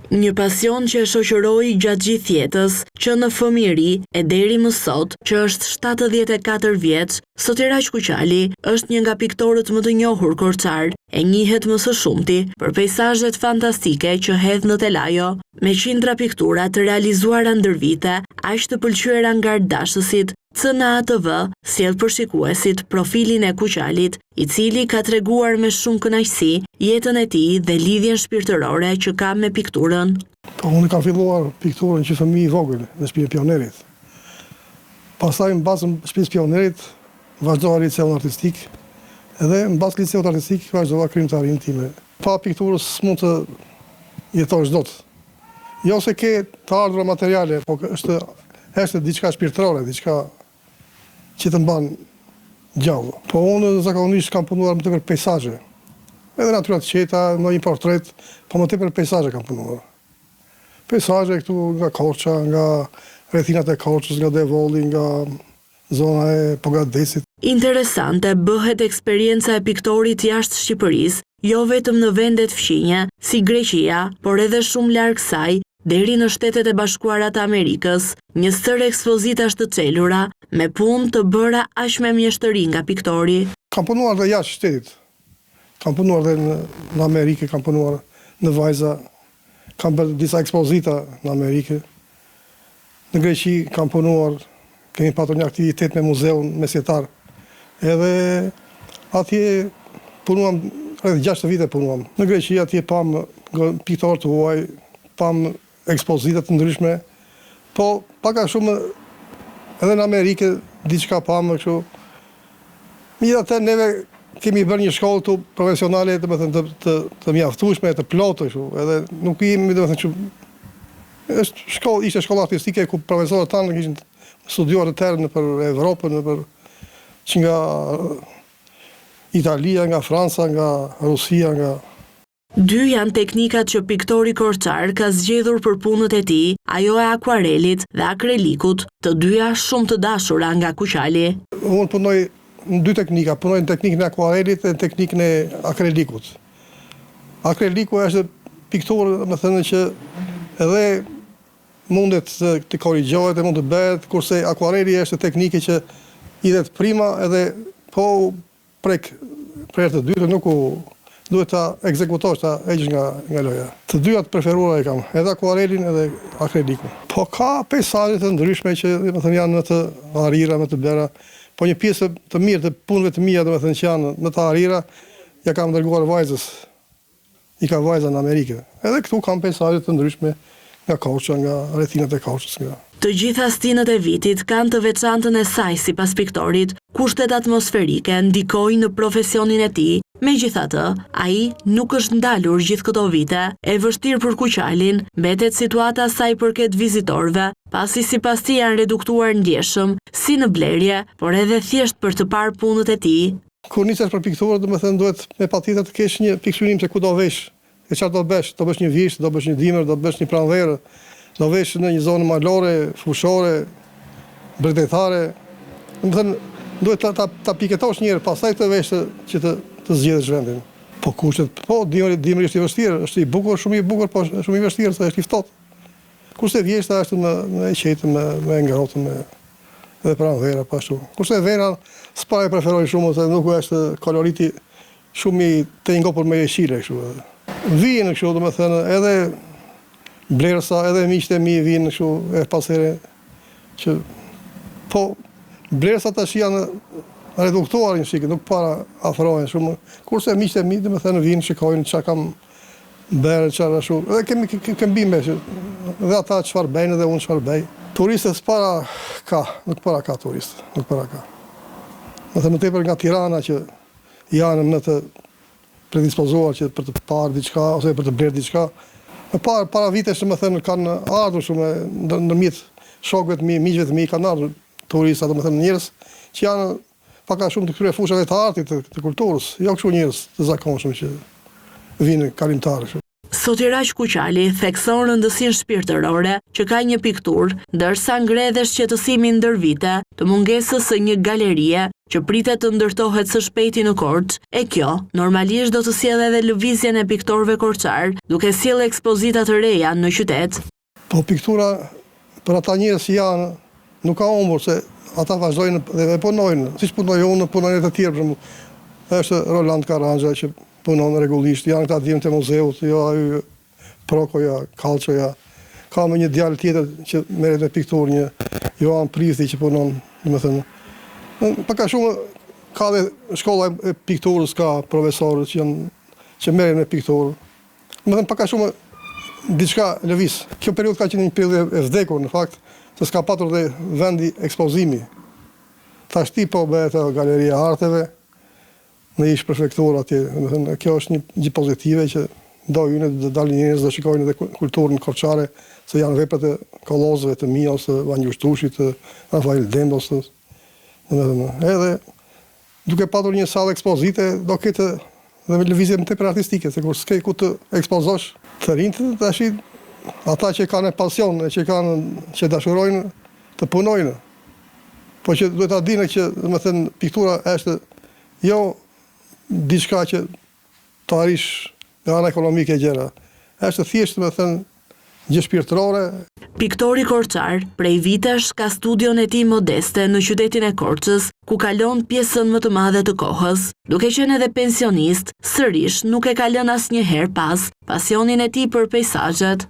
Një pasion që e shoqëroi gjatë gjithë jetës, që në fëmijëri e deri më sot, që është 74 vjeç, Sotiraq Kuqali është një nga piktorët më të njohur korçar, e njihet më së shumti për peizazhet fantastike që hedh në telajo, me qindra piktura të realizuara ndër vite, aq të pëlqyera nga dashësit. CNATV sjell për shikuesit profilin e Kuqalit, i cili ka treguar me shumë kënaqësi jetën e tij dhe lidhjen shpirtërore që ka me pikturën. Unë kam filluar pikturën që fëmijë i vogël në shtëpinë e Pionerit. Pastaj mbas shtëpisë Pionerit vazhdova liceun artistik, edhe mbas liceut artistik vazhdova krijimtarinë time. Pa pikturës s'mund të jetosh dot. Jo se ke të ardhura materiale, po është diçka shpirtërore, diçka që të mban gjallë. Po unë zakonisht kam punuar më tepër peizazhe. Edhe natyra të qeta, në një portret, po më tepër peizazhe kam punuar. Peizazhe këtu nga Korça, nga rrethinat e Korçës, nga Devolli, nga zona e Pogadesit. Interesante bëhet eksperienca e piktorit jashtë Shqipërisë, jo vetëm në vendet fqinje, si Greqia, por edhe shumë larg saj, deri në Shtetet e Bashkuara të Amerikës, një stër ekspozitash të celura, me punë të bëra aq me mjeshtëri nga piktori. Kam punuar dhe jashtë shtetit. Kam punuar dhe në Amerikë, kam punuar në Vajza, kam bërë disa ekspozita në Amerikë. Në Greqi kam punuar, kemi patur një aktivitet me muzeun mesjetar. Edhe atje punuam, rreth 6 vite punuam. Në Greqi atje pam piktorë të huaj, pam ekspozitat të ndryshme, po paka shumë edhe në Amerikë diçka pam kështu. Megjithatë neve kemi bërë një shkollë të profesionale, të mjaftueshme, të plotë kështu, edhe nuk jemi ishte shkolla artistike ku profesorët tanë kishin studiuar të tërë nëpër Evropën, që nga Italia, nga Franca, nga Rusia, nga Dy janë teknikat që piktori korçar ka zgjedhur për punët e tij, ajo e akuarelit dhe akrelikut, të dyja shumë të dashura nga Kuqali. Unë punoj në dy teknika, punoj në teknikën e akuarelit dhe në teknikën e akrelikut. Akreliku është pikturë, më thënë që edhe mundet të korrigjohet e mund të bëhet, kurse akuareli është teknikë që idhet prima edhe po prek të dytë nuk duhet ta ekzekutosh, ta heqësh nga loja. Të dyja të preferuara e kam, edhe akuarelin edhe akrelikun. Po ka peizazhe të ndryshme që janë në të arira, në të bera, po një pjesë të mirë të punëve të mia që janë në të arira, ja kam dërguar vajzës. I ka vajza në Amerikë. Edhe këtu kam peizazhe të ndryshme nga Korça, nga rrethinat e Korçës, Të gjitha stinët e vitit kanë të veçantën e saj sipas piktorit, kushtet atmosferike ndikojnë në profesionin e tij. Megjithatë, ai nuk është ndalur gjithë këto vite, e vështirë për Kuqalin, mbetet situata sa i përket vizitorëve, pasi sipas tij janë reduktuar ndjeshëm, si në blerje, por edhe thjesht për të parë punët e tij. Kur nisesh për pikturë, duhet me patjetër të kesh një pikësynim se ku do vesh. E çfarë do bësh? Do bësh një visht, do bësh një dimër, do bësh një pranverë, do vesh në një zonë malore, fushore, bregdetare. Duhet ta piketosh një herë, pastaj të vesh që të zgjedhësh vendin. Po kushtet, po dimri është i vështirë, është i bukur, shumë i bukur, po shumë i vështirë, se është i ftohtë. Kurse vjeshta është në e qetë, me ngrohtë, edhe pranvera po ashtu. Kurse vera s'pa e preferoj shumë, se nuk është koloriti shumë i të ngopur me jeshile kështu. Vijnë kështu, domethënë, edhe blerësa, edhe miqtë e mi vijnë kështu e pasere që po blerësa tash janë reduktuar një shikë, nuk para afrohen shumë. Kurse miqtë e mi, domethënë, vijnë, shikojnë çka kam bërë, çfarë ashtu. Edhe kemi këmbime, dhe ata çfarë bëjnë dhe unë çfarë bëj. Turistët nuk para ka turistë, nuk para ka. Më tepër nga Tirana që janë në të predispozuar që për të parë diçka ose për të blerë diçka. Para vitesh, kanë ardhur shumë ndërmjet shokëve të mi, miqve të mi, kanë ardhur turista, njerëz që janë paka shumë të këtyre fushave të artit, të kulturës, jo kështu njerëz të zakonshëm që vinë kalimtarë. Sot Iraq Kuqali thekson rëndësinë shpirtërore që ka një pikturë, ndërsa ngre edhe shqetësimin ndër vite të mungesës së një galerie që pritet të ndërtohet së shpejti në Korçë, e kjo normalisht do të sjellë edhe lëvizjen e piktorëve korçar, duke sjellë ekspozita të reja në qytet. Po piktura për ata njerëz që janë nuk ka humbur, se ata vazhdojnë dhe punojnë, siç punoj unë, punojnë edhe të tjerë, për shembull. Është Roland Karanja që punon rregullisht, janë këta dhimbje të muzeut, jo ai Prokoja, Kallçoja. Ka më një djalë tjetër që merret me pikturë, një Johan Prithi që punon, domethënë. Pak a shumë ka dhe shkolla e pikturës, ka profesorë që merren me pikturë. Domethënë pak a shumë diçka lëviz. Kjo periudhë ka qenë një periudhë e vdekur në fakt, se s'ka patur dhe vendi ekspozimi. Tashti po bëhet Galeria e Arteve në ish prefekturë atje. Domethënë kjo është një gjë pozitive që do hyjnë të dalin njerëz të shikojnë edhe kulturën korçare, se janë veprat e kollozëve të mia ose Vangjështushit, të Rafael Dembosës. Domethënë edhe duke patur një sallë ekspozite do ketë dhe me lëvizje më tepër artistike, se kur s'ke ku të ekspozosh të rinjtë, tash ata që kanë pasion, që dashurojnë të punojnë. Po që duhet ta dinë që domethënë piktura është jo diçka që të arrish nga ana ekonomike gjëra. Është thjesht domethënë gjë shpirtërore. Piktori korçar prej vitesh ka studion e tij modeste në qytetin e Korçës, ku kalon pjesën më të madhe të kohës. Duke qenë edhe pensionist, sërish nuk e ka lënë asnjëherë pas pasionin e tij për peizazhet.